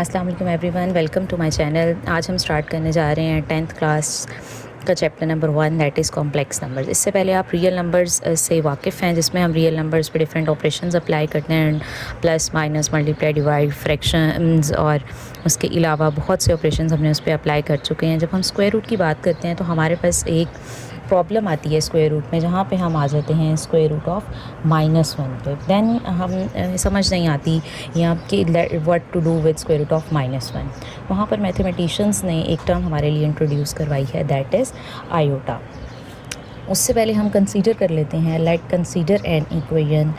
अस्सलाम वालेकुम everyone, welcome to my channel. आज हम स्टार्ट करने जा रहे हैं 10th क्लास का chapter number 1, that is complex numbers. इससे पहले आप रियल नंबर्स से वाकिफ़ हैं, जिसमें हम रियल नंबर्स पे डिफरेंट ऑपरेशंस अप्लाई करते हैं, plus minus multiply divide fractions और उसके अलावा बहुत से ऑपरेशंस हमने उस पर अप्लाई कर चुके हैं। जब हम स्क्वायर रूट की बात करते हैं तो हमारे पास एक प्रॉब्लम आती है स्क्वायर रूट में, जहाँ पे हम आ जाते हैं स्क्वायर रूट ऑफ -1 पे। देन हम समझ नहीं आती यहाँ कि what to do with square root of -1। वहाँ पर मैथमेटिशियंस ने एक टर्म हमारे लिए इंट्रोड्यूस करवाई है, दैट इज़ आयोटा। उससे पहले हम कंसीडर कर लेते हैं, let consider an equation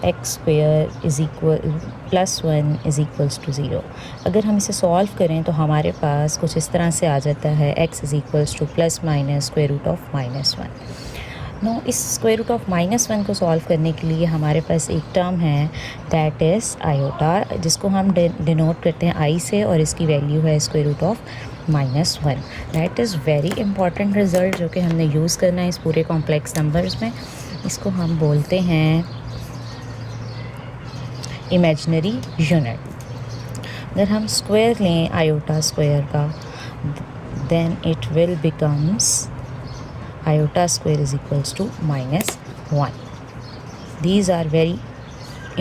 x square is equal +1 is equals to 0। अगर हम इसे सॉल्व करें तो हमारे पास कुछ इस तरह से आ जाता है, x is equals to plus minus square root of -1। No, इस स्क्वायर रूट ऑफ -1 को सॉल्व करने के लिए हमारे पास एक टर्म है, दैट इज़ आयोटा, जिसको हम डिनोट करते हैं आई से, और इसकी वैल्यू है square root of -1। That is very important result जो कि हमने यूज़ करना है इस पूरे कॉम्प्लेक्स नंबर्स में। इसको हम बोलते हैं इमेजिनरी यूनिट। अगर हम स्क्वायर लें आयोटा स्क्वायर का, then it will becomes iota square is equals to -1. These are very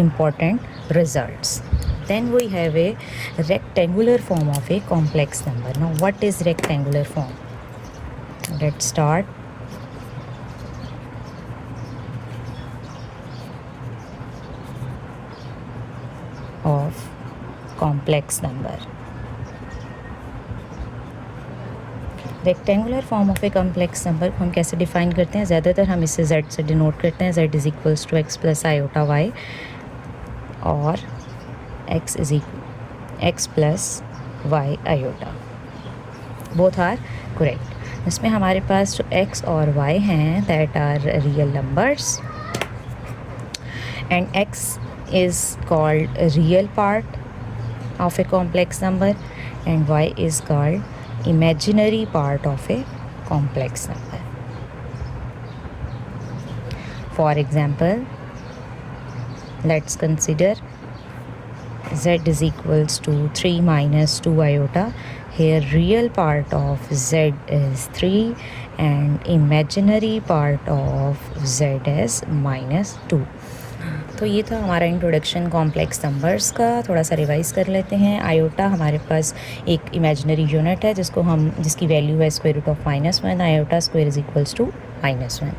important results. Then we have a rectangular form of a complex number. Now what is rectangular form? Let's start. Of complex number. Rectangular form of a complex number को हम कैसे define करते हैं? ज़्यादातर हम इसे z से denote करते हैं, z is equals to x plus iota y, और x plus y iota, both are correct. इसमें हमारे पास जो x और y हैं, that are real numbers, and x is called real part of a complex number and y is called imaginary part of a complex number. For example, let's consider z is equals to 3 minus 2 iota. Here real part of z is 3 and imaginary part of z is -2. तो ये था हमारा introduction complex numbers का। थोड़ा सा revise कर लेते हैं। आयोटा हमारे पास एक इमेजिनरी यूनिट है जिसकी वैल्यू है square root of -1। Iota square is equals to -1।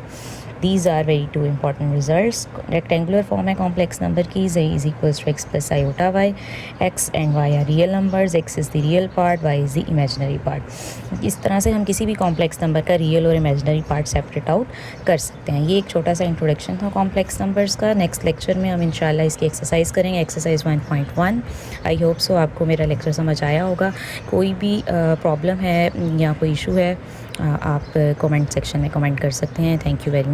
These are very two important results. Rectangular form है कॉम्प्लेक्स नंबर की, z is equals to x plus iota y। x and y are real numbers, x is the real part, y is the imaginary part. इस तरह से हम किसी भी complex number का रियल और इमेजिनरी पार्ट सेपरेट आउट कर सकते हैं। ये एक छोटा सा इंट्रोडक्शन था कॉम्प्लेक्स नंबर्स का। नेक्स्ट लेक्चर में हम इंशाल्लाह इसकी एक्सरसाइज करेंगे, एक्सरसाइज 1.1। आई होप सो आपको मेरा लेक्चर समझ आया होगा। कोई भी प्रॉब्लम है या कोई इशू है, आप कमेंट सेक्शन में कमेंट कर सकते हैं। Thank you very much.